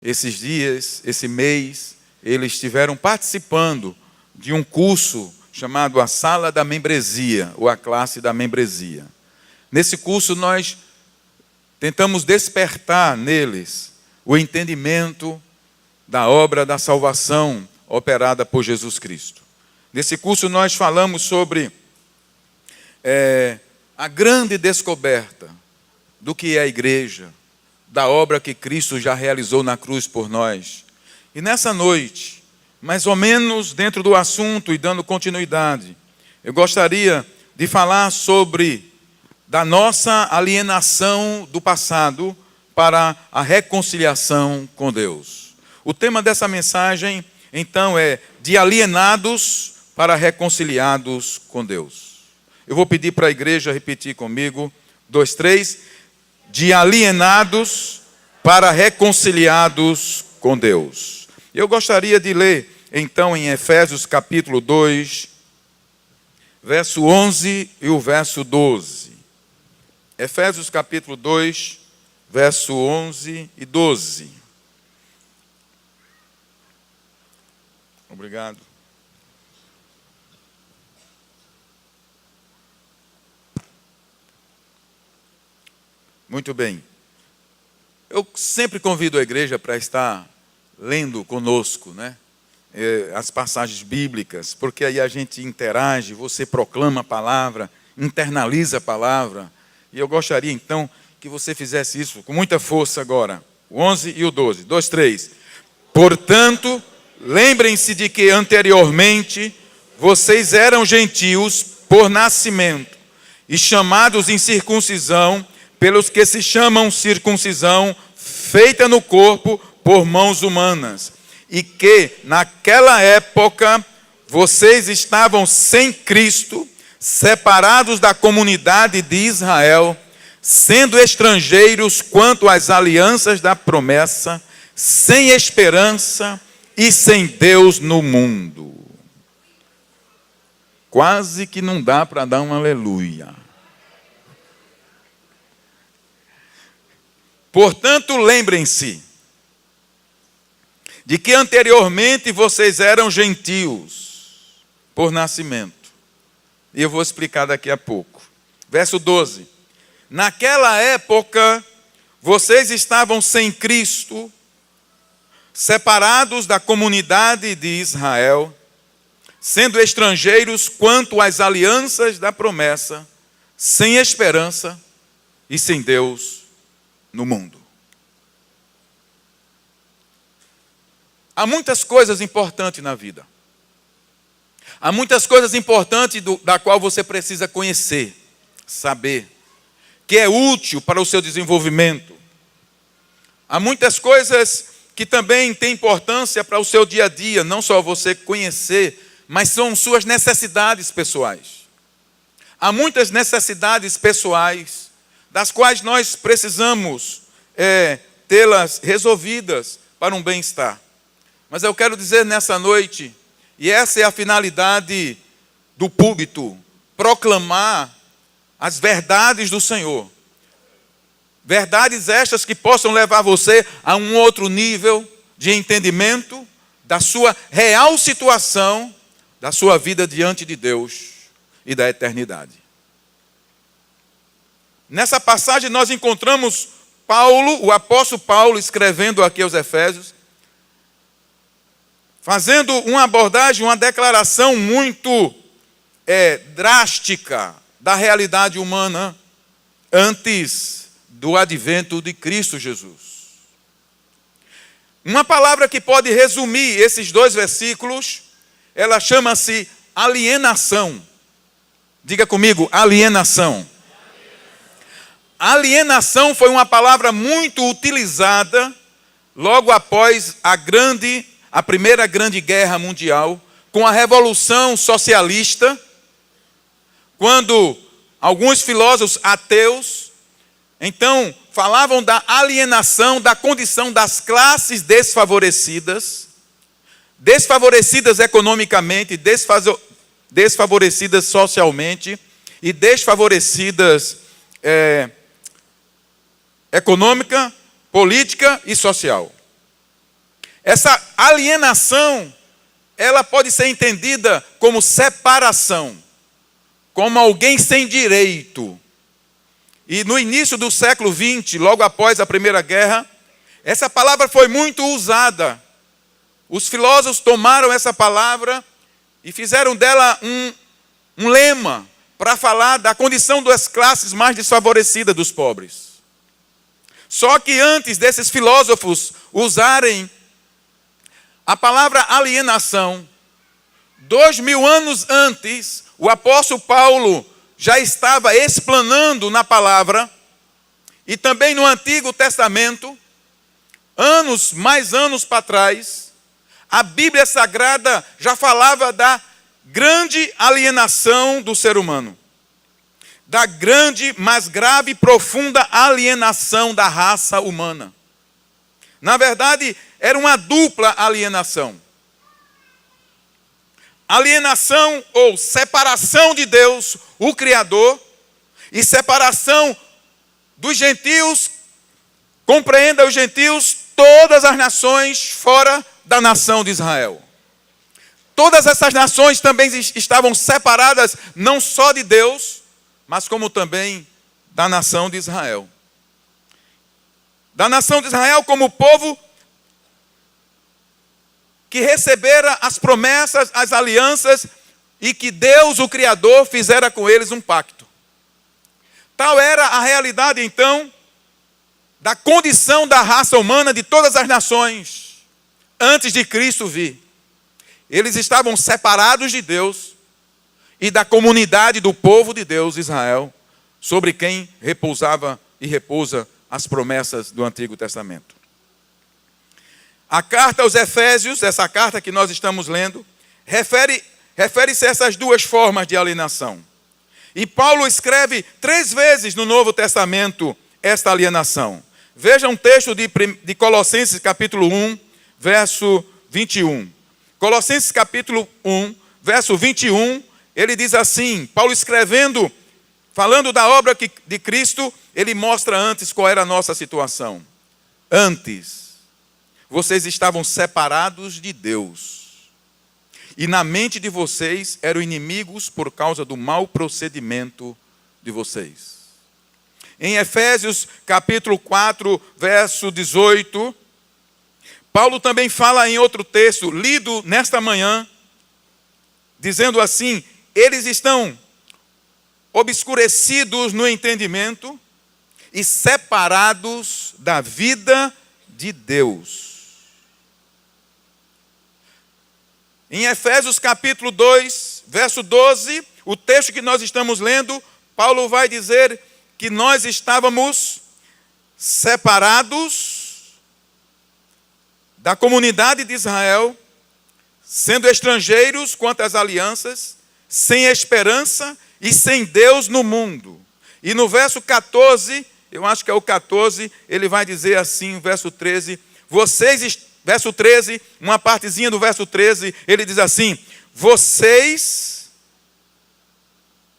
esses dias, esse mês, eles estiveram participando de um curso chamado a Sala da Membresia, ou a Classe da Membresia. Nesse curso nós tentamos despertar neles o entendimento da obra da salvação operada por Jesus Cristo. Nesse curso nós falamos sobre a grande descoberta do que é a igreja, da obra que Cristo já realizou na cruz por nós. E nessa noite, mais ou menos dentro do assunto e dando continuidade, eu gostaria de falar sobre da nossa alienação do passado para a reconciliação com Deus. O tema dessa mensagem, então, é de alienados para reconciliados com Deus. Eu vou pedir para a igreja repetir comigo, 2, 3, de alienados para reconciliados com Deus. Eu gostaria de ler, então, em Efésios capítulo 2, verso 11 e o verso 12. Efésios capítulo 2, verso 11 e 12. Obrigado. Muito bem. Eu sempre convido a igreja para estar lendo conosco, né? As passagens bíblicas, porque aí a gente interage, você proclama a palavra, internaliza a palavra. E eu gostaria, então, que você fizesse isso com muita força agora. O 11 e o 12. 2, 3. Portanto, lembrem-se de que anteriormente vocês eram gentios por nascimento e chamados em circuncisão pelos que se chamam circuncisão feita no corpo por mãos humanas. E que, naquela época, vocês estavam sem Cristo, separados da comunidade de Israel, sendo estrangeiros quanto às alianças da promessa, sem esperança e sem Deus no mundo. Quase que não dá para dar um aleluia. Portanto, lembrem-se de que anteriormente vocês eram gentios por nascimento. E eu vou explicar daqui a pouco. Verso 12. Naquela época, vocês estavam sem Cristo, separados da comunidade de Israel, sendo estrangeiros quanto às alianças da promessa, sem esperança e sem Deus no mundo. Há muitas coisas importantes na vida. Há muitas coisas importantes da qual você precisa conhecer, saber, que é útil para o seu desenvolvimento. Há muitas coisas que também têm importância para o seu dia a dia, não só você conhecer, mas são suas necessidades pessoais. Há muitas necessidades pessoais, das quais nós precisamos tê-las resolvidas para um bem-estar. Mas eu quero dizer nessa noite, e essa é a finalidade do púlpito, proclamar as verdades do Senhor. Verdades estas que possam levar você a um outro nível de entendimento da sua real situação, da sua vida diante de Deus e da eternidade. Nessa passagem nós encontramos Paulo, o apóstolo Paulo, escrevendo aqui aos Efésios, fazendo uma abordagem, uma declaração muito drástica da realidade humana antes do advento de Cristo Jesus. Uma palavra que pode resumir esses 2 versículos, ela chama-se alienação. Diga comigo, alienação. Alienação foi uma palavra muito utilizada logo após a Primeira Grande Guerra Mundial, com a Revolução Socialista, quando alguns filósofos ateus, então, falavam da alienação, da condição das classes desfavorecidas, desfavorecidas economicamente, desfavorecidas socialmente e desfavorecidas econômica, política e social. Essa alienação, ela pode ser entendida como separação, como alguém sem direito. E no início do século XX, logo após a Primeira Guerra, essa palavra foi muito usada. Os filósofos tomaram essa palavra e fizeram dela um lema para falar da condição das classes mais desfavorecidas dos pobres. Só que antes desses filósofos usarem a palavra alienação, 2000 anos antes, o apóstolo Paulo já estava explanando na palavra, e também no Antigo Testamento, mais anos para trás, a Bíblia Sagrada já falava da grande alienação do ser humano. Da grande, mais grave e profunda alienação da raça humana. Na verdade, era uma dupla alienação. Alienação ou separação de Deus, o Criador, e separação dos gentios, compreenda os gentios, todas as nações fora da nação de Israel. Todas essas nações também estavam separadas não só de Deus, mas como também da nação de Israel. Da nação de Israel como povo que recebera as promessas, as alianças, e que Deus, o Criador, fizera com eles um pacto. Tal era a realidade, então, da condição da raça humana de todas as nações, antes de Cristo vir. Eles estavam separados de Deus e da comunidade do povo de Deus, Israel, sobre quem repousava e repousa as promessas do Antigo Testamento. A carta aos Efésios, essa carta que nós estamos lendo, refere-se a essas duas formas de alienação. E Paulo escreve 3 vezes no Novo Testamento esta alienação. Veja um texto de Colossenses capítulo 1, verso 21. Colossenses capítulo 1, verso 21, ele diz assim, Paulo escrevendo, falando da obra de Cristo, ele mostra antes qual era a nossa situação. Antes, vocês estavam separados de Deus. E na mente de vocês eram inimigos por causa do mau procedimento de vocês. Em Efésios capítulo 4, verso 18, Paulo também fala em outro texto, lido nesta manhã, dizendo assim, eles estão obscurecidos no entendimento e separados da vida de Deus. Em Efésios capítulo 2, verso 12, o texto que nós estamos lendo, Paulo vai dizer que nós estávamos separados da comunidade de Israel, sendo estrangeiros quanto às alianças, sem esperança e sem Deus no mundo. E no verso 14, eu acho que é o 14, ele vai dizer assim, verso 13, verso 13, uma partezinha do verso 13, ele diz assim, vocês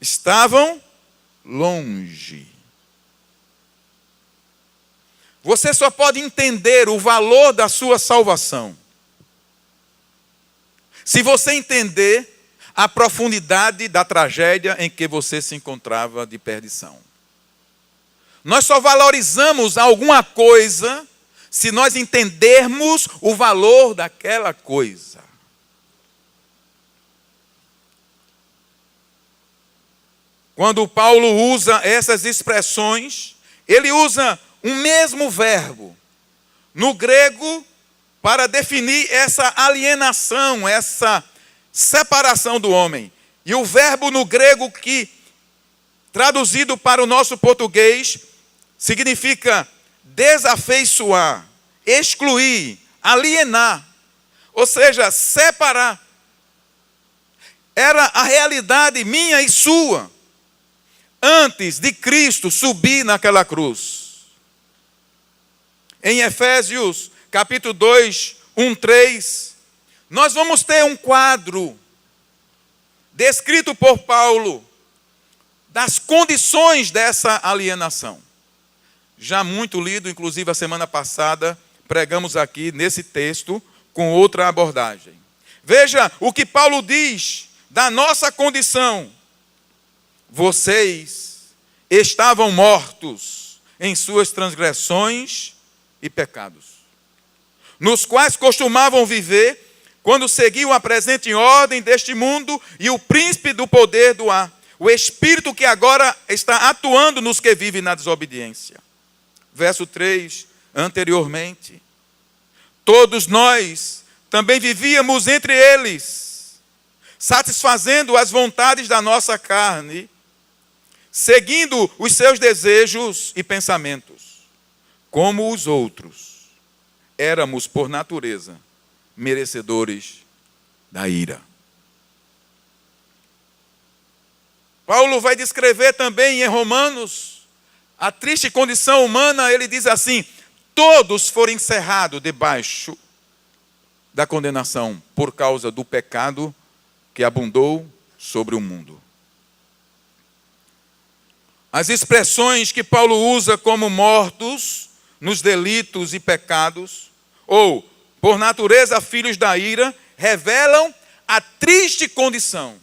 estavam longe. Você só pode entender o valor da sua salvação se você entender a profundidade da tragédia em que você se encontrava de perdição. Nós só valorizamos alguma coisa se nós entendermos o valor daquela coisa. Quando Paulo usa essas expressões, ele usa um mesmo verbo no grego para definir essa alienação, essa separação do homem. E o verbo no grego que, traduzido para o nosso português, significa desafeiçoar, excluir, alienar, ou seja, separar. Era a realidade minha e sua, antes de Cristo subir naquela cruz. Em Efésios, capítulo 2, 1, 3, nós vamos ter um quadro descrito por Paulo das condições dessa alienação. Já muito lido, inclusive a semana passada, pregamos aqui nesse texto, com outra abordagem. Veja o que Paulo diz da nossa condição. Vocês estavam mortos em suas transgressões e pecados, nos quais costumavam viver quando seguiam a presente ordem deste mundo e o príncipe do poder do ar, o espírito que agora está atuando nos que vivem na desobediência. Verso 3, anteriormente, todos nós também vivíamos entre eles, satisfazendo as vontades da nossa carne, seguindo os seus desejos e pensamentos. Como os outros, éramos por natureza merecedores da ira. Paulo vai descrever também em Romanos a triste condição humana. Ele diz assim: todos foram encerrados debaixo da condenação por causa do pecado que abundou sobre o mundo. As expressões que Paulo usa como mortos nos delitos e pecados, ou por natureza filhos da ira, revelam a triste condição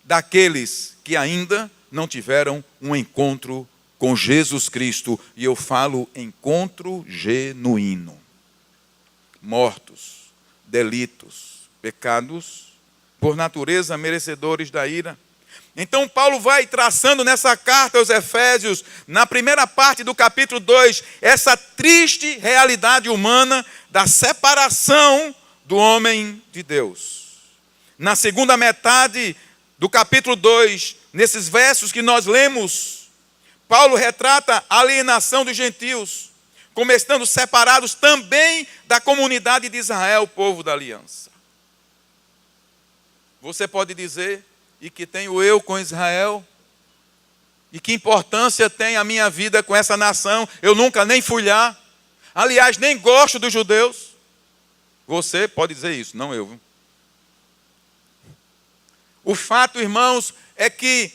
daqueles que ainda não tiveram um encontro com Jesus Cristo. E eu falo encontro genuíno. Mortos, delitos, pecados, por natureza merecedores da ira. Então Paulo vai traçando nessa carta aos Efésios, na primeira parte do capítulo 2, essa triste realidade humana da separação do homem de Deus. Na segunda metade do capítulo 2, nesses versos que nós lemos, Paulo retrata a alienação dos gentios, como estando separados também da comunidade de Israel, povo da aliança. Você pode dizer: e que tenho eu com Israel? E que importância tem a minha vida com essa nação? Eu nunca nem fui lá. Aliás, nem gosto dos judeus. Você pode dizer isso, não eu. O fato, irmãos, é que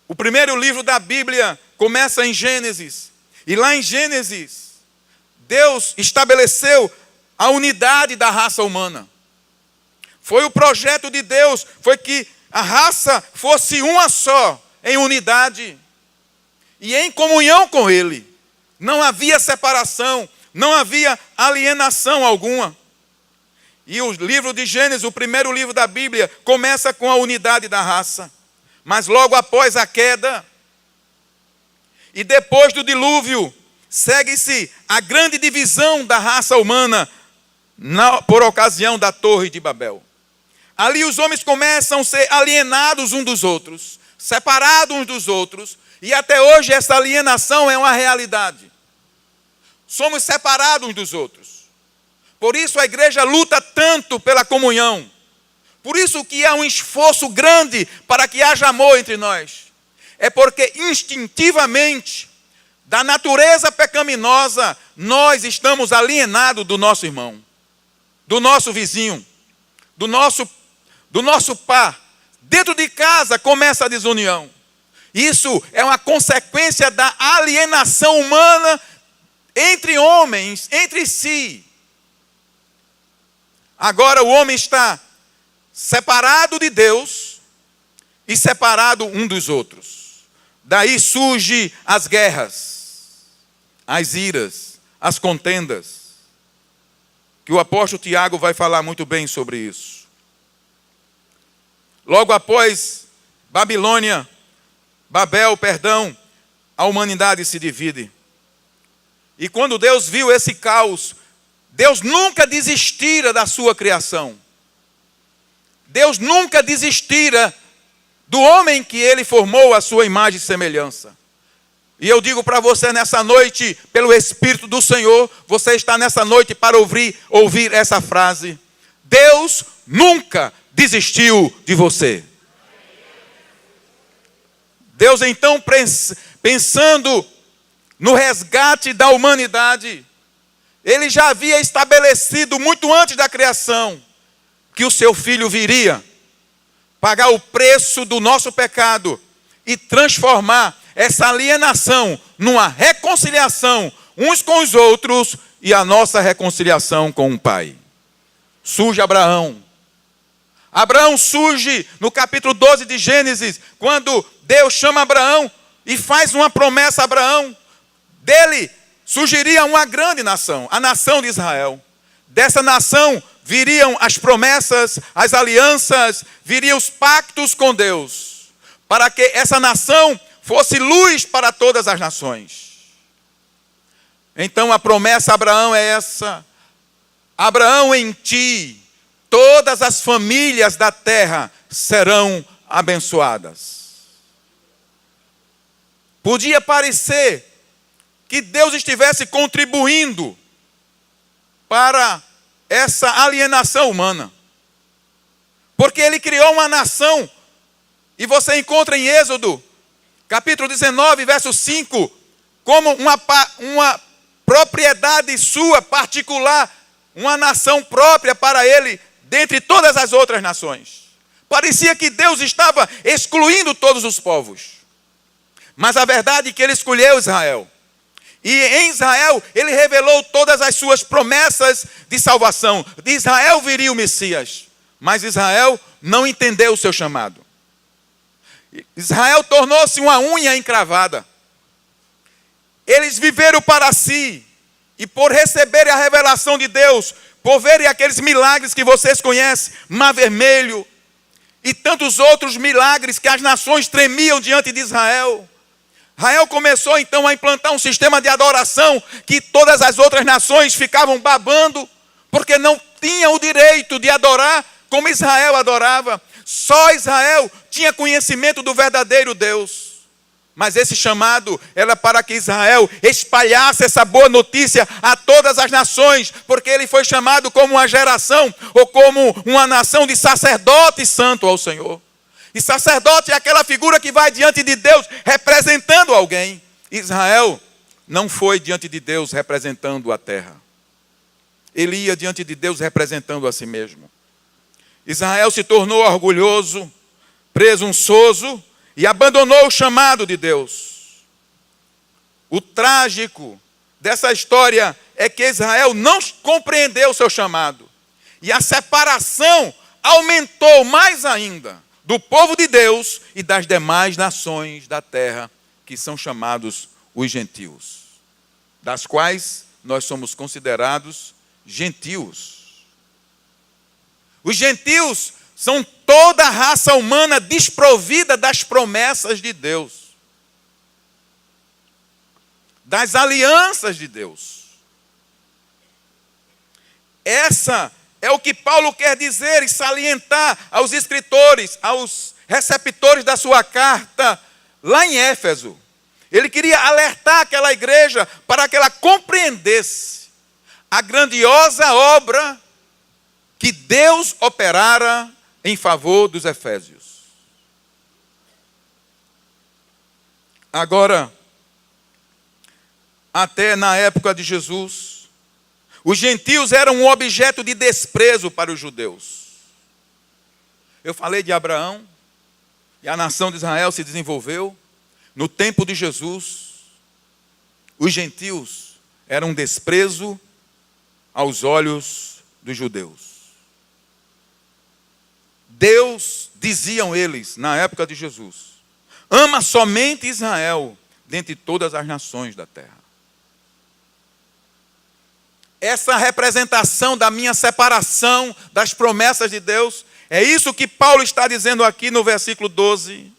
o primeiro livro da Bíblia começa em Gênesis. E lá em Gênesis, Deus estabeleceu a unidade da raça humana. Foi o projeto de Deus, foi que a raça fosse uma só, em unidade e em comunhão com Ele. Não havia separação, não havia alienação alguma. E o livro de Gênesis, o primeiro livro da Bíblia, começa com a unidade da raça. Mas logo após a queda, e depois do dilúvio, segue-se a grande divisão da raça humana por ocasião da Torre de Babel. Ali os homens começam a ser alienados uns dos outros, separados uns dos outros, e até hoje essa alienação é uma realidade. Somos separados uns dos outros. Por isso a igreja luta tanto pela comunhão. Por isso que há um esforço grande para que haja amor entre nós. É porque instintivamente, da natureza pecaminosa, nós estamos alienados do nosso irmão, do nosso vizinho, do nosso par. Dentro de casa começa a desunião. Isso é uma consequência da alienação humana entre homens, entre si. Agora o homem está separado de Deus e separado um dos outros. Daí surgem as guerras, as iras, as contendas, que o apóstolo Tiago vai falar muito bem sobre isso. Logo após Babel, a humanidade se divide. E quando Deus viu esse caos, Deus nunca desistira da sua criação. Deus nunca desistira do homem que Ele formou à sua imagem e semelhança. E eu digo para você nessa noite, pelo Espírito do Senhor, você está nessa noite para ouvir essa frase: Deus nunca desistiu de você. Deus então, pensando no resgate da humanidade, Ele já havia estabelecido muito antes da criação que o seu Filho viria pagar o preço do nosso pecado e transformar essa alienação numa reconciliação uns com os outros e a nossa reconciliação com o Pai. surge Abraão. Abraão surge no capítulo 12 de Gênesis, quando Deus chama Abraão e faz uma promessa a Abraão. Dele surgiria uma grande nação, a nação de Israel. Dessa nação viriam as promessas, as alianças, viriam os pactos com Deus, para que essa nação fosse luz para todas as nações. Então a promessa a Abraão é essa: Abraão, em ti todas as famílias da terra serão abençoadas. Podia parecer que Deus estivesse contribuindo para essa alienação humana, porque Ele criou uma nação, e você encontra em Êxodo, capítulo 19, verso 5, como uma propriedade sua particular, uma nação própria para Ele, dentre todas as outras nações. Parecia que Deus estava excluindo todos os povos, mas a verdade é que Ele escolheu Israel. E em Israel, Ele revelou todas as suas promessas de salvação. De Israel viria o Messias. Mas Israel não entendeu o seu chamado. Israel tornou-se uma unha encravada. Eles viveram para si. E por receberem a revelação de Deus, por verem aqueles milagres que vocês conhecem, Mar Vermelho, e tantos outros milagres que as nações tremiam diante de Israel, Israel começou então a implantar um sistema de adoração que todas as outras nações ficavam babando, porque não tinham o direito de adorar como Israel adorava. Só Israel tinha conhecimento do verdadeiro Deus. Mas esse chamado era para que Israel espalhasse essa boa notícia a todas as nações, porque ele foi chamado como uma geração ou como uma nação de sacerdote santo ao Senhor. E sacerdote é aquela figura que vai diante de Deus representando alguém. Israel não foi diante de Deus representando a terra. Ele ia diante de Deus representando a si mesmo. Israel se tornou orgulhoso, presunçoso e abandonou o chamado de Deus. O trágico dessa história é que Israel não compreendeu o seu chamado. E a separação aumentou mais ainda do povo de Deus e das demais nações da terra, que são chamados os gentios, das quais nós somos considerados gentios. Os gentios são toda a raça humana desprovida das promessas de Deus, das alianças de Deus. Essa é o que Paulo quer dizer e salientar aos escritores, aos receptores da sua carta, lá em Éfeso. Ele queria alertar aquela igreja para que ela compreendesse a grandiosa obra que Deus operara em favor dos efésios. Agora, até na época de Jesus, os gentios eram um objeto de desprezo para os judeus. Eu falei de Abraão, e a nação de Israel se desenvolveu. No tempo de Jesus, os gentios eram um desprezo aos olhos dos judeus. Deus, diziam eles, na época de Jesus, ama somente Israel dentre todas as nações da terra. Essa representação da minha separação das promessas de Deus, é isso que Paulo está dizendo aqui no versículo 12.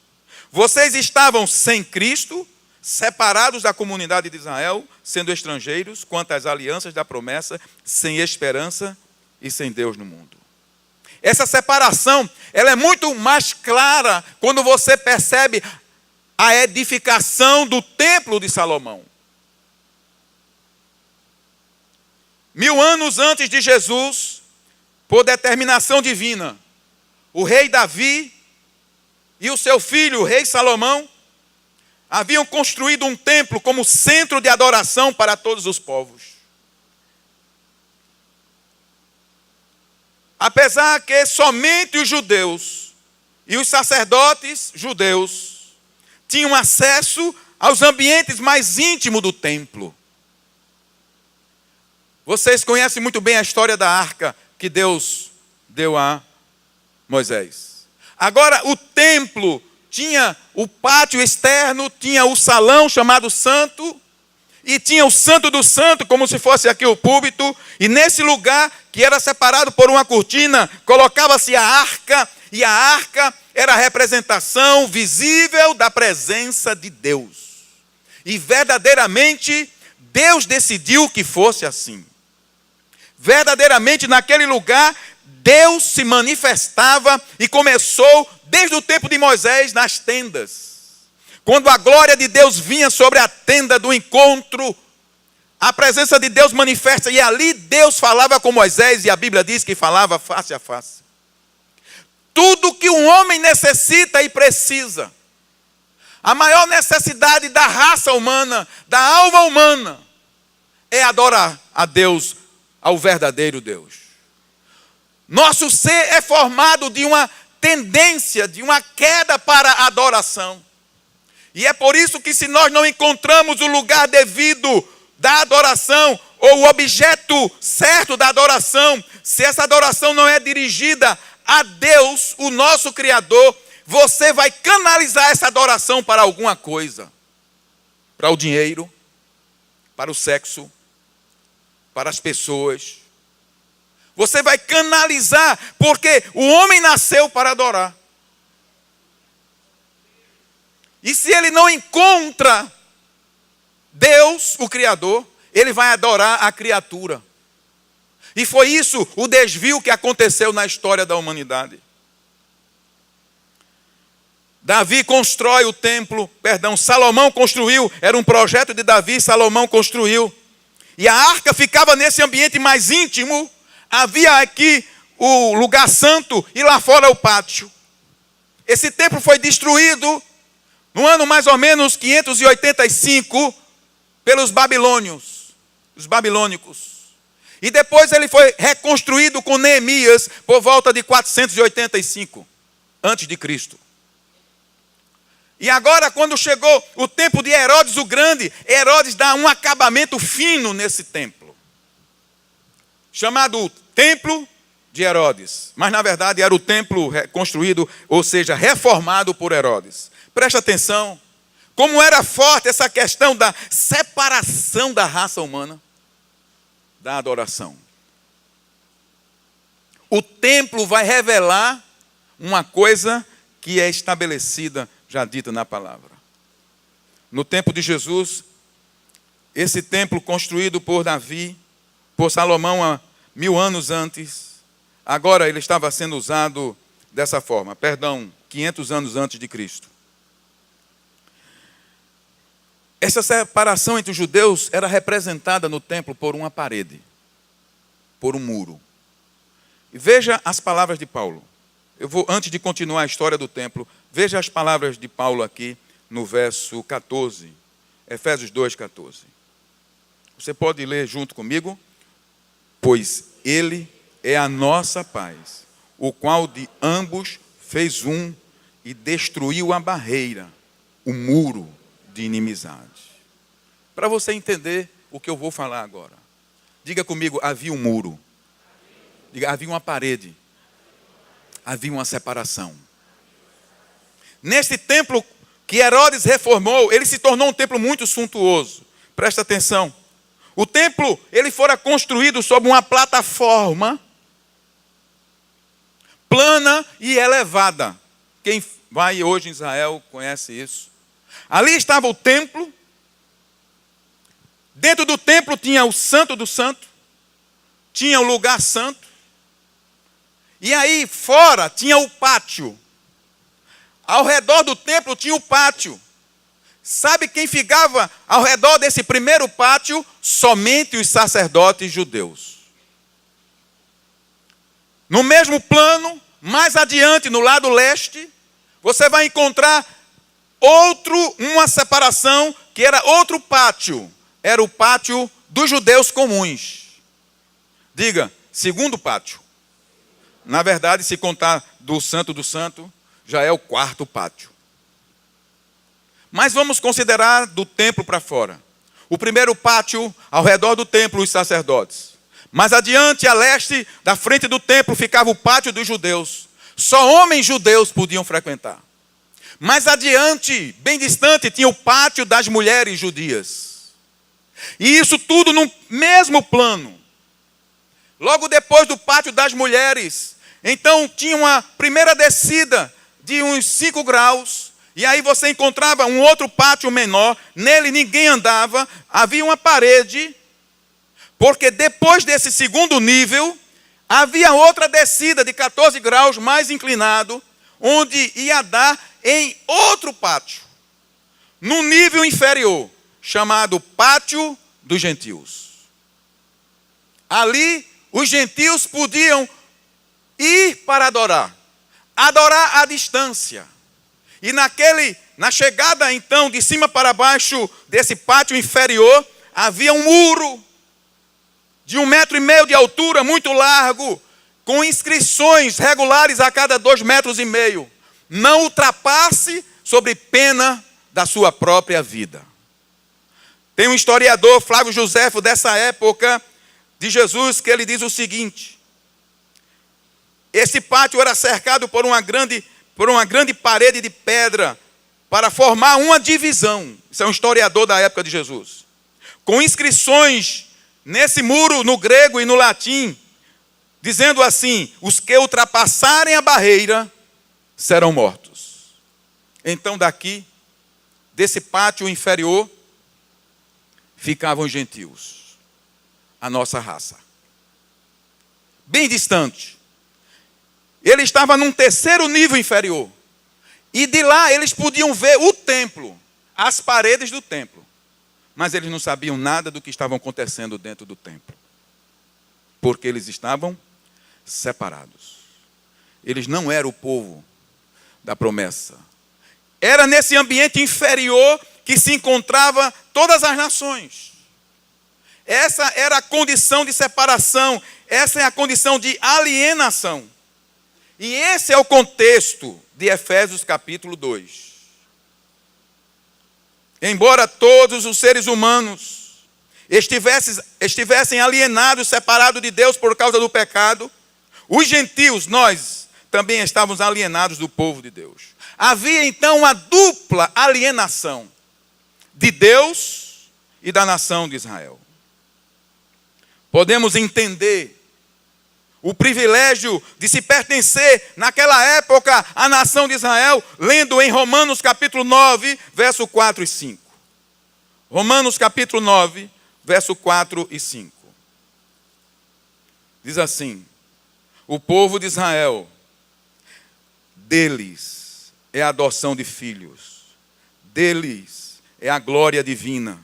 Vocês estavam sem Cristo, separados da comunidade de Israel, sendo estrangeiros quanto às alianças da promessa, sem esperança e sem Deus no mundo. Essa separação, ela é muito mais clara quando você percebe a edificação do templo de Salomão. 1000 anos antes de Jesus, por determinação divina, o rei Davi e o seu filho, o rei Salomão, haviam construído um templo como centro de adoração para todos os povos. Apesar que somente os judeus e os sacerdotes judeus tinham acesso aos ambientes mais íntimos do templo. Vocês conhecem muito bem a história da arca que Deus deu a Moisés. Agora, o templo tinha o pátio externo, tinha o salão chamado santo, e tinha o santo do santo, como se fosse aqui o púlpito, e nesse lugar, que era separado por uma cortina, colocava-se a arca, e a arca era a representação visível da presença de Deus. E verdadeiramente, Deus decidiu que fosse assim. Verdadeiramente, naquele lugar, Deus se manifestava e começou, desde o tempo de Moisés, nas tendas. Quando a glória de Deus vinha sobre a tenda do encontro, a presença de Deus manifesta, e ali Deus falava com Moisés, e a Bíblia diz que falava face a face. Tudo que um homem necessita e precisa, a maior necessidade da raça humana, da alma humana, é adorar a Deus, ao verdadeiro Deus. Nosso ser é formado de uma tendência, de uma queda para a adoração. E é por isso que, se nós não encontramos o lugar devido da adoração, ou o objeto certo da adoração, se essa adoração não é dirigida a Deus, o nosso Criador, você vai canalizar essa adoração para alguma coisa. Para o dinheiro, para o sexo, para as pessoas. Você vai canalizar, porque o homem nasceu para adorar. E se ele não encontra Deus, o Criador, ele vai adorar a criatura. E foi isso o desvio que aconteceu na história da humanidade. Davi constrói o templo, Salomão construiu, era um projeto de Davi, Salomão construiu. E a arca ficava nesse ambiente mais íntimo, havia aqui o lugar santo e lá fora o pátio. Esse templo foi destruído no ano mais ou menos 585, pelos babilônios, os babilônicos. E depois ele foi reconstruído com Neemias por volta de 485 antes de Cristo. E agora, quando chegou o tempo de Herodes o Grande, Herodes dá um acabamento fino nesse templo, chamado Templo de Herodes. Mas na verdade era o templo reconstruído, ou seja, reformado por Herodes. Presta atenção, como era forte essa questão da separação da raça humana da adoração. O templo vai revelar uma coisa que é estabelecida, já dita na palavra. No tempo de Jesus, esse templo construído por Davi, por Salomão há 1000 anos antes, agora ele estava sendo usado dessa forma, 500 anos antes de Cristo. Essa separação entre os judeus era representada no templo por uma parede, por um muro. E veja as palavras de Paulo. Antes de continuar a história do templo, veja as palavras de Paulo aqui no verso 14, Efésios 2:14. Você pode ler junto comigo? Pois ele é a nossa paz, o qual de ambos fez um e destruiu a barreira, o muro de inimizade. Para você entender o que eu vou falar agora, diga comigo, havia um muro. Diga, havia uma parede. Havia uma separação. Neste templo que Herodes reformou, ele se tornou um templo muito suntuoso. Presta atenção. O templo, ele fora construído sobre uma plataforma plana e elevada. Quem vai hoje em Israel conhece isso. Ali estava o templo. Dentro do templo tinha o santo do santo. Tinha o lugar santo. E aí fora tinha o pátio. Ao redor do templo tinha o pátio. Sabe quem ficava ao redor desse primeiro pátio? Somente os sacerdotes judeus. No mesmo plano, mais adiante, no lado leste, você vai encontrar uma separação, que era outro pátio. Era o pátio dos judeus comuns. Diga, segundo pátio. Na verdade, se contar do santo, já é o quarto pátio. Mas vamos considerar do templo para fora. O primeiro pátio, ao redor do templo, os sacerdotes. Mais adiante, a leste da frente do templo, ficava o pátio dos judeus. Só homens judeus podiam frequentar. Mais adiante, bem distante, tinha o pátio das mulheres judias. E isso tudo no mesmo plano. Logo depois do pátio das mulheres, então tinha uma primeira descida de uns 5 graus. E aí você encontrava um outro pátio menor. Nele ninguém andava. Havia uma parede. Porque depois desse segundo nível, havia outra descida de 14 graus mais inclinado, onde ia dar em outro pátio, num nível inferior, chamado Pátio dos Gentios. Ali, os gentios podiam ir para adorar à distância. E na chegada então, de cima para baixo desse pátio inferior, havia um muro de 1,5 metros de altura, muito largo, com inscrições regulares a cada 2,5 metros. Não ultrapasse sob pena da sua própria vida. Tem um historiador, Flávio Joséfo, dessa época de Jesus, que ele diz o seguinte: esse pátio era cercado por uma grande parede de pedra para formar uma divisão. Isso é um historiador da época de Jesus. Com inscrições nesse muro, no grego e no latim, dizendo assim: os que ultrapassarem a barreira serão mortos. Então daqui, desse pátio inferior, ficavam os gentios, a nossa raça. Bem distante. Ele estava num terceiro nível inferior. E de lá eles podiam ver o templo, as paredes do templo. Mas eles não sabiam nada do que estava acontecendo dentro do templo. Porque eles estavam separados. Eles não eram o povo da promessa. Era nesse ambiente inferior que se encontrava todas as nações. Essa era a condição de separação. Essa é a condição de alienação. E esse é o contexto de Efésios capítulo 2. Embora todos os seres humanos estivessem alienados, separados de Deus por causa do pecado, os gentios, nós, também estávamos alienados do povo de Deus. Havia então uma dupla alienação de Deus e da nação de Israel. Podemos entender o privilégio de se pertencer naquela época à nação de Israel, lendo em Romanos capítulo 9, verso 4 e 5. Romanos capítulo 9, verso 4 e 5. Diz assim: o povo de Israel, deles é a adoção de filhos, deles é a glória divina,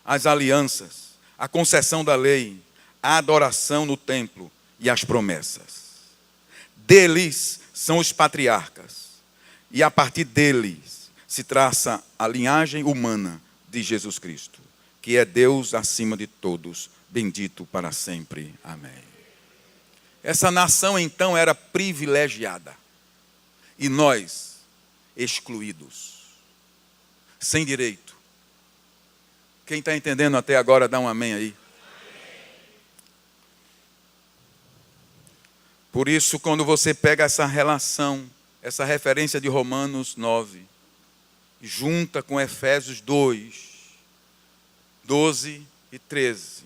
as alianças, a concessão da lei, a adoração no templo e as promessas. Deles são os patriarcas, e a partir deles se traça a linhagem humana de Jesus Cristo, que é Deus acima de todos, bendito para sempre. Amém. Essa nação então era privilegiada, e nós excluídos, sem direito. Quem está entendendo até agora, dá um amém aí. Por isso, quando você pega essa relação, essa referência de Romanos 9, junta com Efésios 2, 12 e 13,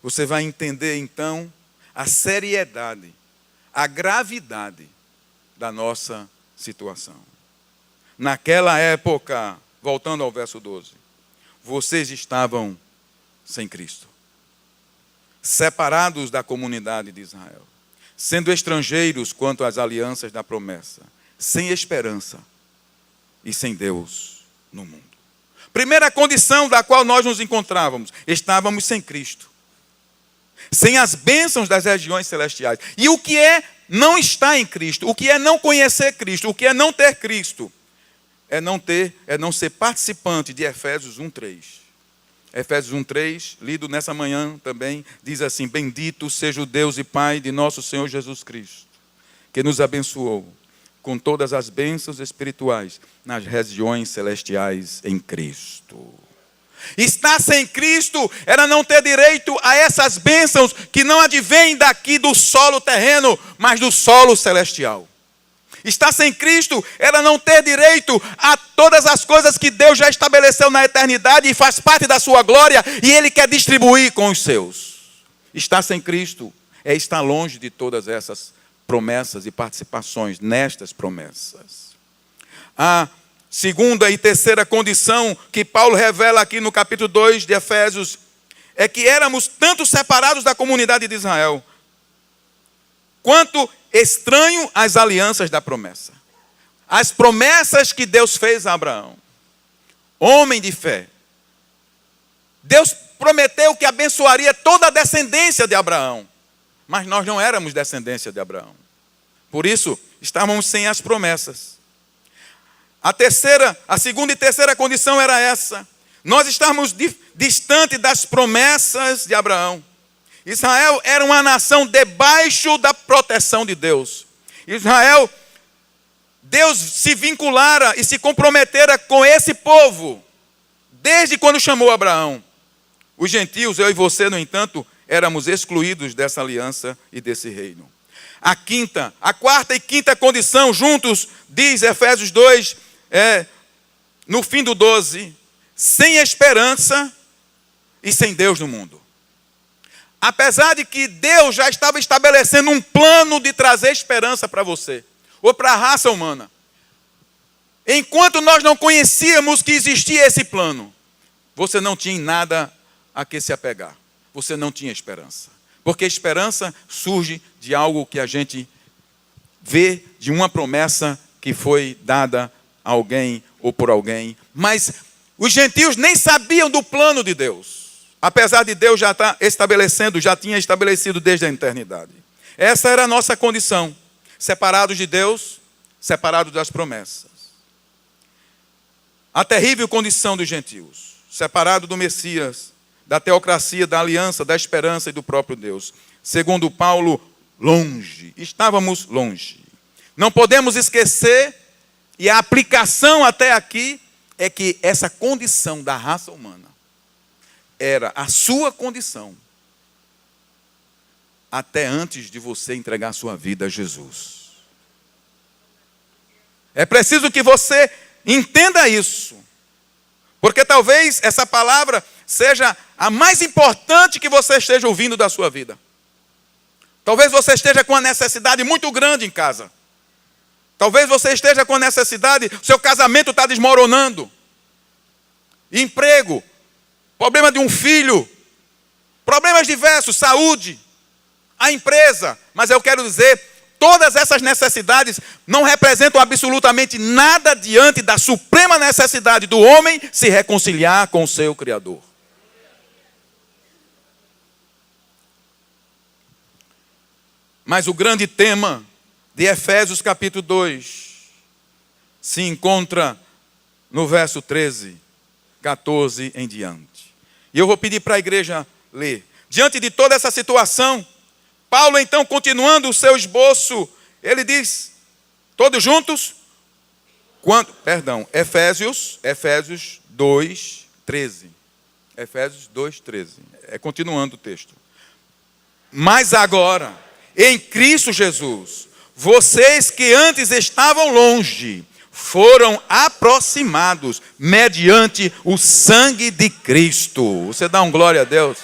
você vai entender então a seriedade, a gravidade da nossa situação. Naquela época, voltando ao verso 12, vocês estavam sem Cristo, separados da comunidade de Israel, sendo estrangeiros quanto às alianças da promessa, sem esperança e sem Deus no mundo. Primeira condição da qual nós nos encontrávamos: estávamos sem Cristo, sem as bênçãos das regiões celestiais. E o que é não estar em Cristo? O que é não conhecer Cristo? O que é não ter Cristo? É não ser participante de Efésios 1:3. Efésios 1:3, lido nessa manhã também, diz assim: bendito seja o Deus e Pai de nosso Senhor Jesus Cristo, que nos abençoou com todas as bênçãos espirituais nas regiões celestiais em Cristo. Estar sem Cristo era não ter direito a essas bênçãos que não advêm daqui do solo terreno, mas do solo celestial. Estar sem Cristo era não ter direito a todas as coisas que Deus já estabeleceu na eternidade e faz parte da sua glória e Ele quer distribuir com os seus. Estar sem Cristo é estar longe de todas essas promessas e participações nestas promessas. A segunda e terceira condição que Paulo revela aqui no capítulo 2 de Efésios é que éramos tanto separados da comunidade de Israel, quanto estranho às alianças da promessa. As promessas que Deus fez a Abraão, homem de fé. Deus prometeu que abençoaria toda a descendência de Abraão, mas nós não éramos descendência de Abraão. Por isso, estávamos sem as promessas. A segunda e terceira condição era essa. Nós estávamos distante das promessas de Abraão. Israel era uma nação debaixo da proteção de Deus. Israel, Deus se vinculara e se comprometera com esse povo, desde quando chamou Abraão. Os gentios, eu e você, no entanto, éramos excluídos dessa aliança e desse reino. A quarta e quinta condição, juntos, diz Efésios 2, no fim do 12, sem esperança e sem Deus no mundo. Apesar de que Deus já estava estabelecendo um plano de trazer esperança para você, ou para a raça humana. Enquanto nós não conhecíamos que existia esse plano, você não tinha nada a que se apegar. Você não tinha esperança. Porque esperança surge de algo que a gente vê, de uma promessa que foi dada a alguém ou por alguém. Mas os gentios nem sabiam do plano de Deus. Apesar de Deus já tinha estabelecido desde a eternidade. Essa era a nossa condição. Separados de Deus, separados das promessas. A terrível condição dos gentios. Separados do Messias, da teocracia, da aliança, da esperança e do próprio Deus. Segundo Paulo, longe. Estávamos longe. Não podemos esquecer, e a aplicação até aqui, é que essa condição da raça humana era a sua condição até antes de você entregar sua vida a Jesus. É preciso que você entenda isso, porque talvez essa palavra seja a mais importante que você esteja ouvindo da sua vida. Talvez você esteja com uma necessidade muito grande em casa. Talvez você esteja com a necessidade, seu casamento está desmoronando. Emprego, problema de um filho, problemas diversos, saúde, a empresa. Mas eu quero dizer, todas essas necessidades não representam absolutamente nada diante da suprema necessidade do homem se reconciliar com o seu Criador. Mas o grande tema de Efésios capítulo 2 se encontra no verso 13, 14 em diante. E eu vou pedir para a igreja ler. Diante de toda essa situação, Paulo então, continuando o seu esboço, ele diz, todos juntos, Efésios 2, 13. Efésios 2, 13. Continuando o texto. Mas agora, em Cristo Jesus, vocês que antes estavam longe, foram aproximados mediante o sangue de Cristo. Você dá um glória a Deus?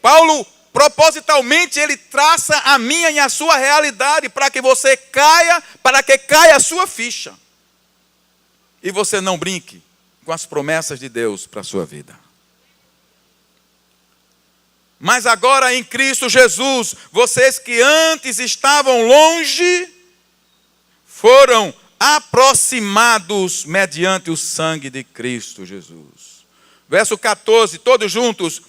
Paulo, propositalmente, ele traça a minha e a sua realidade para que você caia, para que caia a sua ficha. E você não brinque com as promessas de Deus para a sua vida. Mas agora em Cristo Jesus, vocês que antes estavam longe, foram aproximados mediante o sangue de Cristo Jesus. Verso 14, todos juntos.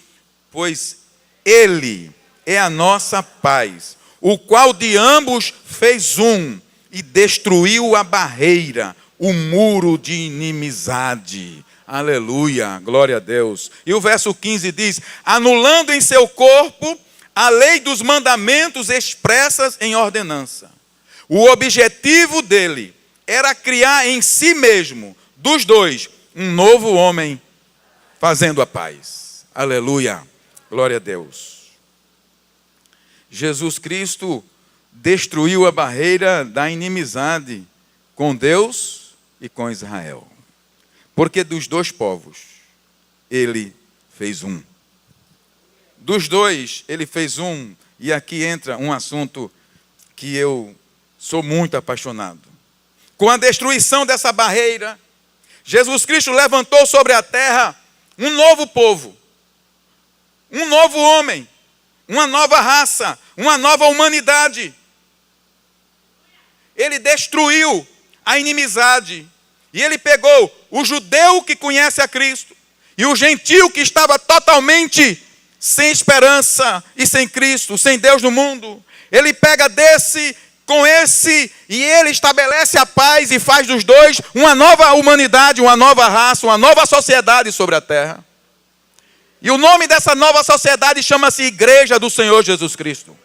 Pois Ele é a nossa paz, o qual de ambos fez um e destruiu a barreira, o muro de inimizade. Aleluia, glória a Deus. E o verso 15 diz, anulando em seu corpo a lei dos mandamentos expressas em ordenança. O objetivo dele era criar em si mesmo, dos dois, um novo homem fazendo a paz. Aleluia. Glória a Deus. Jesus Cristo destruiu a barreira da inimizade com Deus e com Israel. Porque dos dois povos, ele fez um. Dos dois, ele fez um. E aqui entra um assunto que eu sou muito apaixonado. Com a destruição dessa barreira, Jesus Cristo levantou sobre a terra um novo povo, um novo homem, uma nova raça, uma nova humanidade. Ele destruiu a inimizade. E ele pegou o judeu que conhece a Cristo e o gentio que estava totalmente sem esperança e sem Cristo, sem Deus no mundo. Ele pega desse com esse e ele estabelece a paz e faz dos dois uma nova humanidade, uma nova raça, uma nova sociedade sobre a terra. E o nome dessa nova sociedade chama-se Igreja do Senhor Jesus Cristo.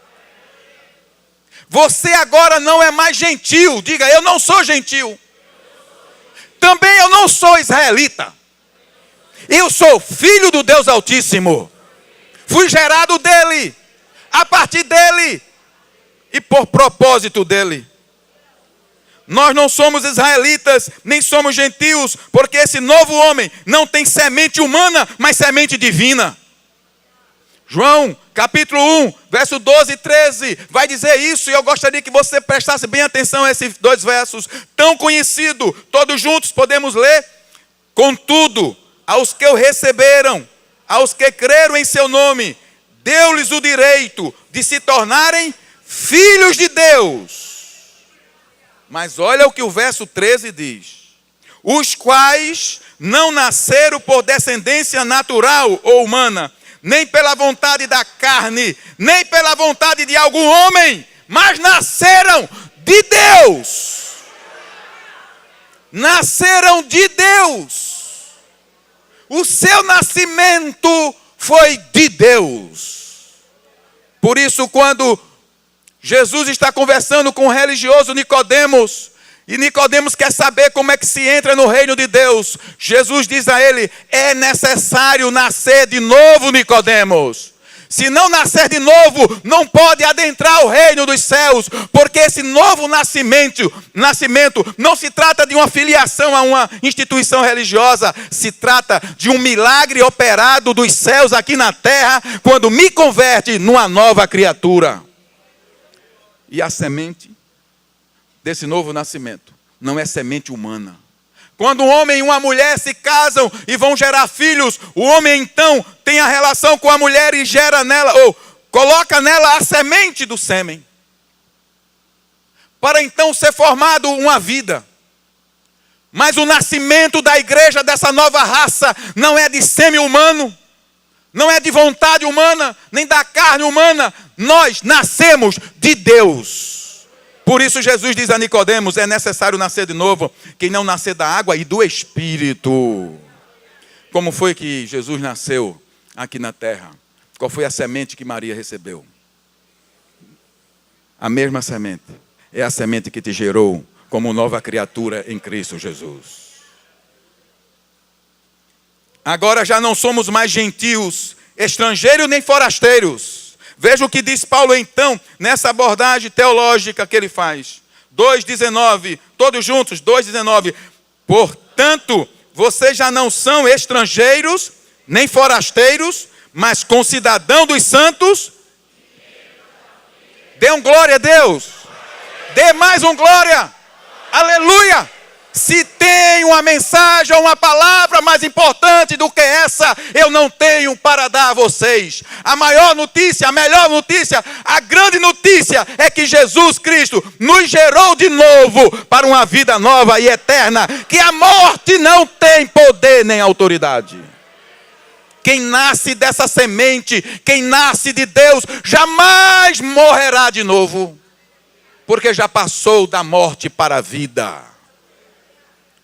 Você agora não é mais gentil. Diga, eu não sou gentil. Também eu não sou israelita. Eu sou filho do Deus Altíssimo. Fui gerado dele, a partir dele e por propósito dele. Nós não somos israelitas, nem somos gentios, porque esse novo homem não tem semente humana, mas semente divina. João, capítulo 1, verso 12 e 13, vai dizer isso, e eu gostaria que você prestasse bem atenção a esses dois versos, tão conhecidos, todos juntos podemos ler. Contudo, aos que o receberam, aos que creram em seu nome, deu-lhes o direito de se tornarem filhos de Deus. Mas olha o que o verso 13 diz. Os quais não nasceram por descendência natural ou humana, nem pela vontade da carne, nem pela vontade de algum homem, mas nasceram de Deus. Nasceram de Deus. O seu nascimento foi de Deus. Por isso, quando Jesus está conversando com o religioso Nicodemos, e Nicodemos quer saber como é que se entra no reino de Deus, Jesus diz a ele, é necessário nascer de novo, Nicodemos. Se não nascer de novo, não pode adentrar o reino dos céus, porque esse novo nascimento não se trata de uma filiação a uma instituição religiosa, se trata de um milagre operado dos céus aqui na terra, quando me converte numa nova criatura. E a semente desse novo nascimento não é semente humana. Quando um homem e uma mulher se casam e vão gerar filhos, o homem então tem a relação com a mulher e gera nela, ou coloca nela a semente do sêmen. Para então ser formado uma vida. Mas o nascimento da igreja, dessa nova raça, não é de sêmen humano, não é de vontade humana, nem da carne humana. Nós nascemos de Deus. Por isso Jesus diz a Nicodemos, é necessário nascer de novo. Quem não nascer da água e do Espírito. Como foi que Jesus nasceu aqui na terra? Qual foi a semente que Maria recebeu? A mesma semente. É a semente que te gerou como nova criatura em Cristo Jesus. Agora já não somos mais gentios, estrangeiros nem forasteiros. Veja o que diz Paulo então, nessa abordagem teológica que ele faz. 2,19, todos juntos, 2,19. Portanto, vocês já não são estrangeiros, nem forasteiros, mas concidadãos dos santos. Dê um glória a Deus. Dê mais um glória. Aleluia. Se tem uma mensagem ou uma palavra mais importante do que essa, eu não tenho para dar a vocês. A maior notícia, a melhor notícia, a grande notícia é que Jesus Cristo nos gerou de novo para uma vida nova e eterna, que a morte não tem poder nem autoridade. Quem nasce dessa semente, quem nasce de Deus, jamais morrerá de novo, porque já passou da morte para a vida.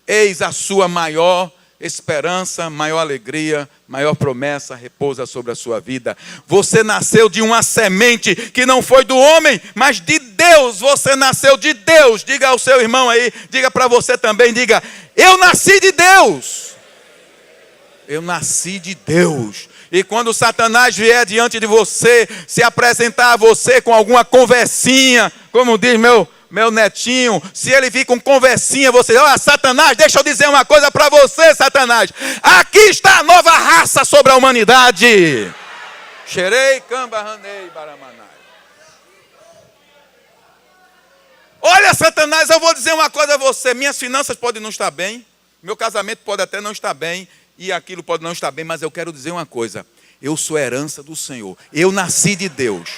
Eis a sua maior esperança, maior alegria, maior promessa repousa sobre a sua vida. Você nasceu de uma semente que não foi do homem, mas de Deus. Você nasceu de Deus. Diga ao seu irmão aí, diga para você também, diga, eu nasci de Deus. Eu nasci de Deus. E quando Satanás vier diante de você, se apresentar a você com alguma conversinha, como diz meu netinho, se ele vir com conversinha, você diz: olha, Satanás, deixa eu dizer uma coisa para você, Satanás. Aqui está a nova raça sobre a humanidade. Xerei, cambarranei, baramanai. Olha, Satanás, eu vou dizer uma coisa a você. Minhas finanças podem não estar bem, meu casamento pode até não estar bem, e aquilo pode não estar bem, mas eu quero dizer uma coisa. Eu sou herança do Senhor. Eu nasci de Deus.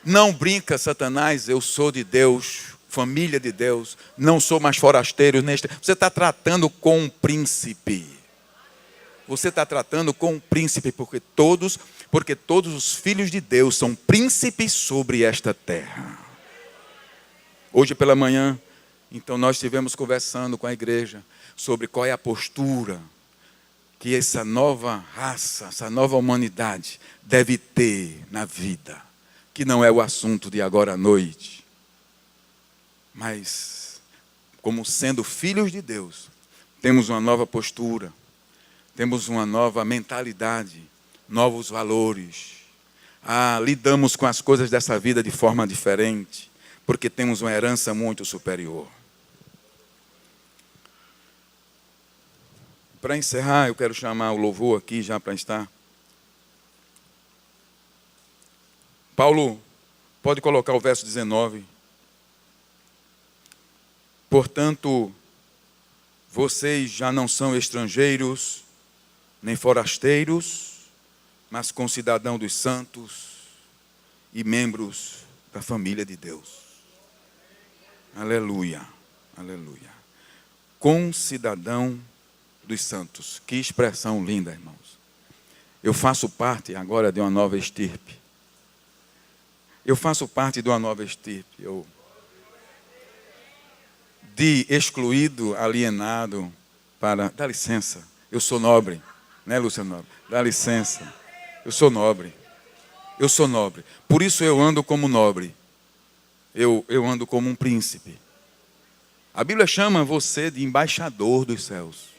Não brinca, Satanás, eu sou de Deus, família de Deus. Não sou mais forasteiro. Você está tratando com um príncipe. Você está tratando com um príncipe, porque todos os filhos de Deus são príncipes sobre esta terra. Hoje pela manhã, então nós estivemos conversando com a igreja sobre qual é a postura que essa nova raça, essa nova humanidade deve ter na vida. Que não é o assunto de agora à noite. Mas, como sendo filhos de Deus, temos uma nova postura, temos uma nova mentalidade, novos valores. Lidamos com as coisas dessa vida de forma diferente, porque temos uma herança muito superior. Para encerrar, eu quero chamar o louvor aqui já para estar. Paulo, pode colocar o verso 19. Portanto, vocês já não são estrangeiros, nem forasteiros, mas concidadãos dos santos e membros da família de Deus. Aleluia, aleluia. Concidadão dos santos. Que expressão linda, irmãos. Eu faço parte agora de uma nova estirpe. Eu faço parte de uma nova estirpe. De excluído, alienado, para... Dá licença, eu sou nobre. Né, Lúcia Nobre? Dá licença, eu sou nobre. Eu sou nobre. Por isso eu ando como nobre. Eu ando como um príncipe. A Bíblia chama você de embaixador dos céus.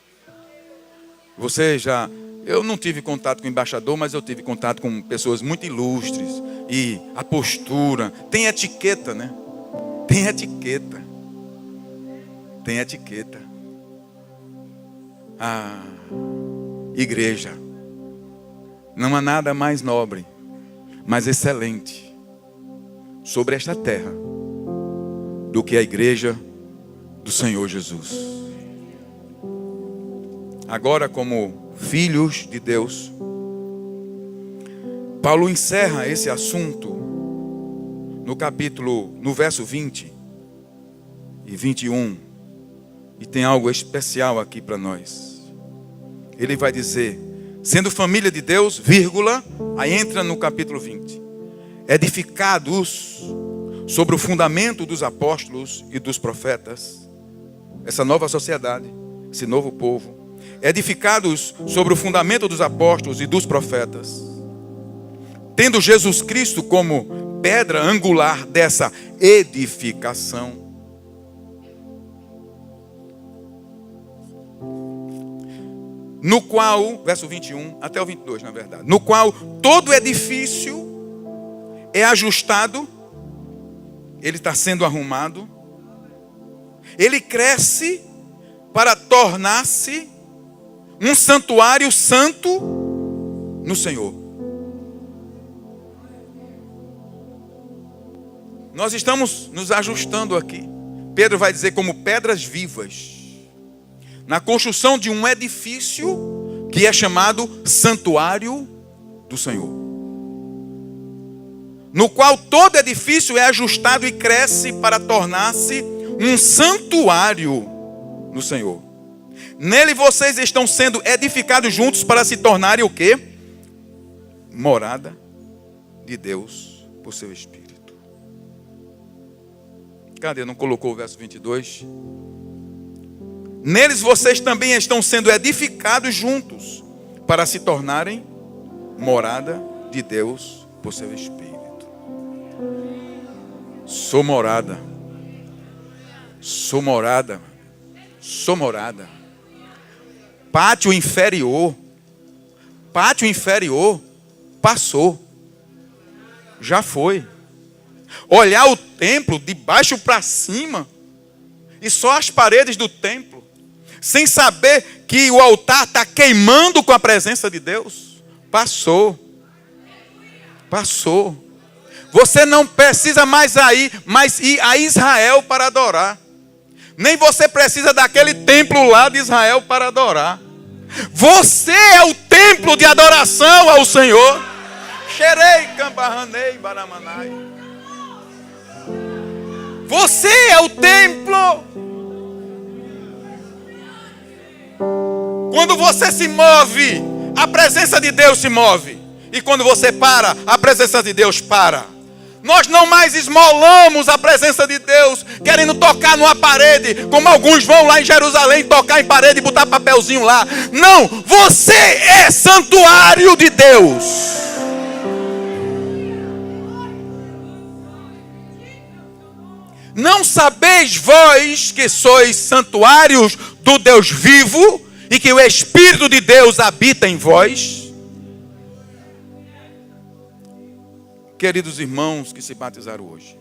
Eu não tive contato com embaixador, mas eu tive contato com pessoas muito ilustres. E a postura, tem etiqueta, né? Tem etiqueta. Tem etiqueta. Igreja. Não há nada mais nobre, mais excelente sobre esta terra do que a igreja do Senhor Jesus. Agora, como filhos de Deus, Paulo encerra esse assunto no verso 20 e 21, e tem algo especial aqui para nós. Ele vai dizer, sendo família de Deus, aí entra no capítulo 20, edificados sobre o fundamento dos apóstolos e dos profetas, essa nova sociedade, esse novo povo, edificados sobre o fundamento dos apóstolos e dos profetas, tendo Jesus Cristo como pedra angular dessa edificação, no qual, verso 21 até o 22, na verdade, no qual todo edifício é ajustado, ele está sendo arrumado, ele cresce para tornar-se um santuário santo no Senhor. Nós estamos nos ajustando aqui. Pedro vai dizer como pedras vivas, na construção de um edifício que é chamado santuário do Senhor, no qual todo edifício é ajustado e cresce para tornar-se um santuário no Senhor. Nele vocês estão sendo edificados juntos para se tornarem o quê? Morada de Deus por seu Espírito. Cadê? Não colocou o verso 22? Neles vocês também estão sendo edificados juntos para se tornarem morada de Deus por seu Espírito. Sou morada. Sou morada. Sou morada. Pátio inferior pátio inferior passou. Já foi. Olhar o templo de baixo para cima e só as paredes do templo, sem saber que o altar está queimando com a presença de Deus, passou. Passou. Você não precisa mais ir a Israel para adorar. Nem você precisa daquele templo lá de Israel para adorar. Você é o templo de adoração ao Senhor. Xerei, cambarranei, baramanai. Você é o templo. Quando você se move, a presença de Deus se move. E quando você para, a presença de Deus para. Nós não mais esmolamos a presença de Deus, querendo tocar numa parede, como alguns vão lá em Jerusalém, tocar em parede e botar papelzinho lá. Não, você é santuário de Deus. Não sabeis vós que sois santuários do Deus vivo e que o Espírito de Deus habita em vós? Queridos irmãos que se batizaram hoje,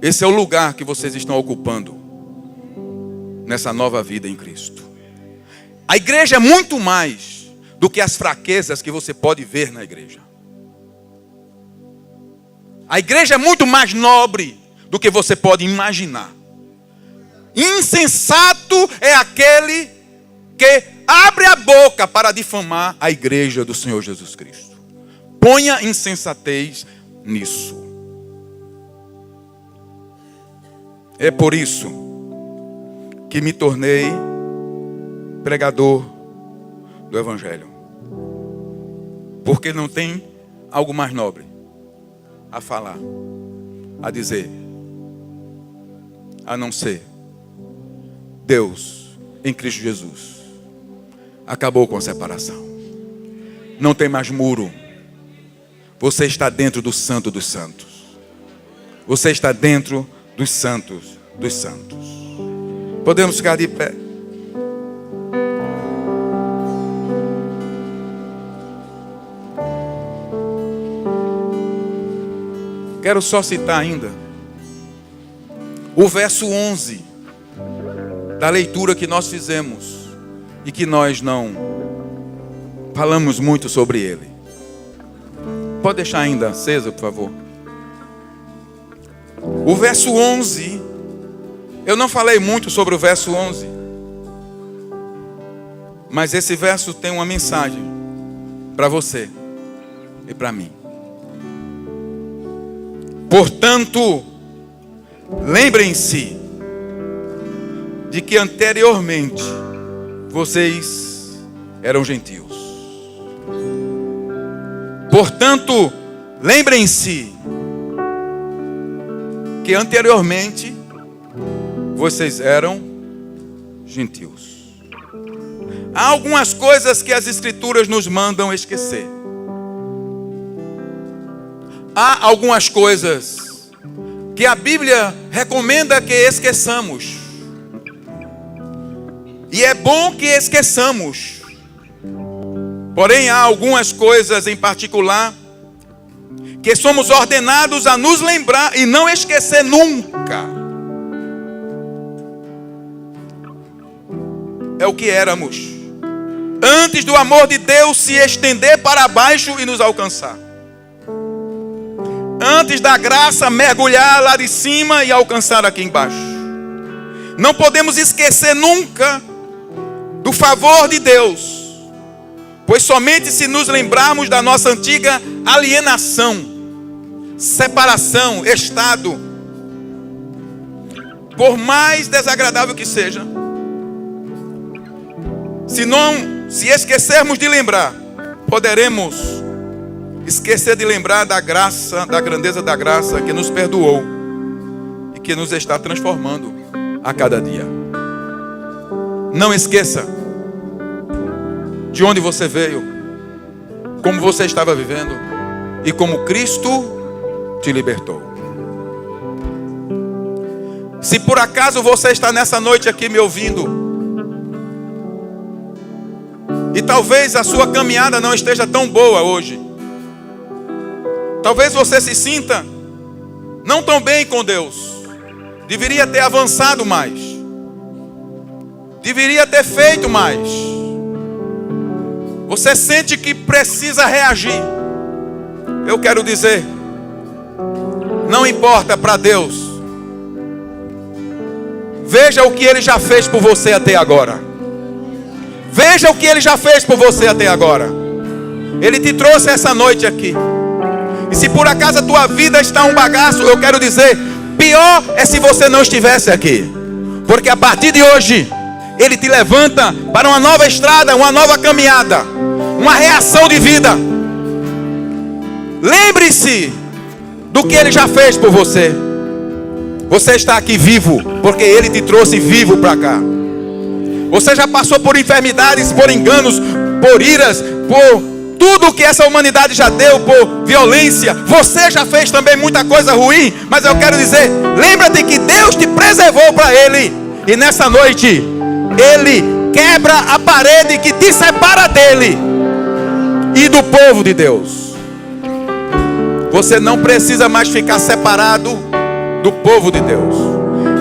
esse é o lugar que vocês estão ocupando nessa nova vida em Cristo. A igreja é muito mais do que as fraquezas que você pode ver na igreja. A igreja é muito mais nobre do que você pode imaginar. Insensato é aquele que abre a boca para difamar a igreja do Senhor Jesus Cristo. Ponha insensatez nisso. É por isso que me tornei pregador do Evangelho. Porque não tem algo mais nobre a falar, a dizer, a não ser Deus em Cristo Jesus acabou com a separação. Não tem mais muro. Você está dentro do Santo dos Santos. Você está dentro dos Santos dos Santos. Podemos ficar de pé. Quero só citar ainda o verso 11 da leitura que nós fizemos e que nós não falamos muito sobre ele. Pode deixar ainda acesa, por favor. O verso 11, eu não falei muito sobre o verso 11, mas esse verso tem uma mensagem para você e para mim. Portanto, lembrem-se de que anteriormente vocês eram gentios. Portanto, lembrem-se que anteriormente vocês eram gentios. Há algumas coisas que as Escrituras nos mandam esquecer. Há algumas coisas que a Bíblia recomenda que esqueçamos. E é bom que esqueçamos. Porém, há algumas coisas em particular que somos ordenados a nos lembrar e não esquecer nunca. É o que éramos antes do amor de Deus se estender para baixo e nos alcançar. Antes da graça mergulhar lá de cima e alcançar aqui embaixo. Não podemos esquecer nunca do favor de Deus. Pois somente se nos lembrarmos da nossa antiga alienação, separação, estado, por mais desagradável que seja, se esquecermos de lembrar, poderemos esquecer de lembrar da graça, da grandeza da graça que nos perdoou e que nos está transformando a cada dia. Não esqueça de onde você veio, como você estava vivendo e como Cristo te libertou. Se por acaso você está nessa noite aqui me ouvindo E talvez a sua caminhada não esteja tão boa hoje. Talvez você se sinta não tão bem com Deus. Deveria ter avançado mais. Deveria ter feito mais. Você sente que precisa reagir. Eu quero dizer, não importa para Deus. Veja o que Ele já fez por você até agora. Veja o que Ele já fez por você até agora. Ele te trouxe essa noite aqui. E se por acaso a tua vida está um bagaço, eu quero dizer, pior é se você não estivesse aqui. Porque a partir de hoje, Ele te levanta para uma nova estrada, uma nova caminhada, uma reação de vida. Lembre-se do que Ele já fez por você. Você está aqui vivo, porque Ele te trouxe vivo para cá. Você já passou por enfermidades, por enganos, por iras, por tudo que essa humanidade já deu, por violência. Você já fez também muita coisa ruim, mas eu quero dizer, lembra-te que Deus te preservou para Ele. E nessa noite, Ele quebra a parede que te separa dEle e do povo de Deus. Você não precisa mais ficar separado do povo de Deus.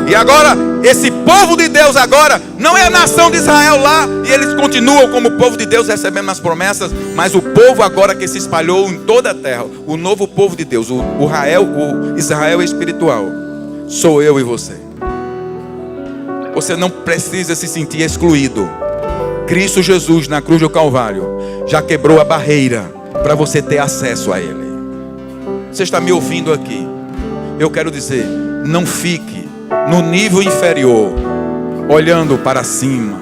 E agora, esse povo de Deus agora não é a nação de Israel lá, e eles continuam como povo de Deus recebendo as promessas, mas o povo agora que se espalhou em toda a terra, o novo povo de Deus, o Israel espiritual, sou eu e você. Você não precisa se sentir excluído. Cristo Jesus na cruz do Calvário já quebrou a barreira para você ter acesso a Ele. Você está me ouvindo aqui? Eu quero dizer, não fique no nível inferior, olhando para cima.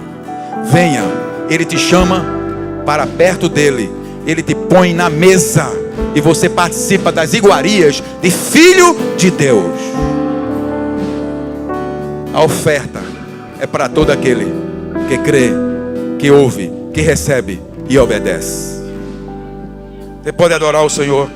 Venha, Ele te chama para perto dEle. Ele te põe na mesa e você participa das iguarias de filho de Deus. A oferta é para todo aquele que crê, que ouve, que recebe e obedece. Você pode adorar o Senhor.